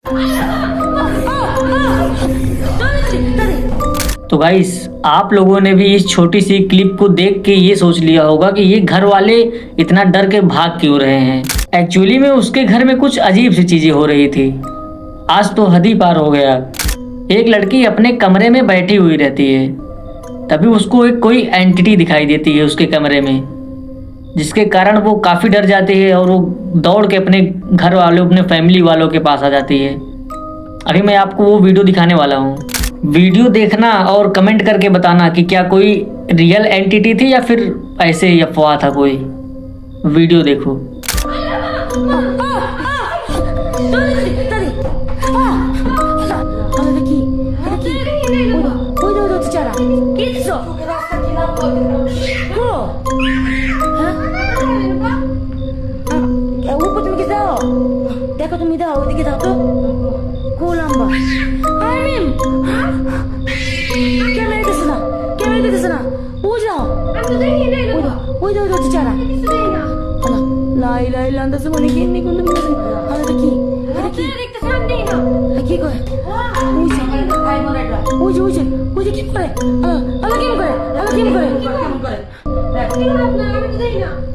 तो गाइस, आप लोगों ने भी इस छोटी सी क्लिप को देख के ये सोच लिया होगा कि ये घर वाले इतना डर के भाग क्यों रहे हैं। एक्चुअली में उसके घर में कुछ अजीब सी चीजें हो रही थी। आज तो हद ही पार हो गया। एक लड़की अपने कमरे में बैठी हुई रहती है, तभी उसको एक कोई एंटिटी दिखाई देती है उसके कमरे में, जिसके कारण वो काफ़ी डर जाती है और वो दौड़ के अपने घर वालों, अपने फैमिली वालों के पास आ जाती है। अभी मैं आपको वो वीडियो दिखाने वाला हूँ। वीडियो देखना और कमेंट करके बताना कि क्या कोई रियल एंटिटी थी या फिर ऐसे ही अफवाह था कोई। वीडियो देखो। देखो तुम इधर आओ, ओदिके जाओ तो गोलाम बा आमिम क्या मेरे देश ना वो जाओ वो इधर बेचारा ला इला इला अंदर से बोले कि नहीं कुंद में हां देखी देखी को वो क्या करे अल्लाह क्या करे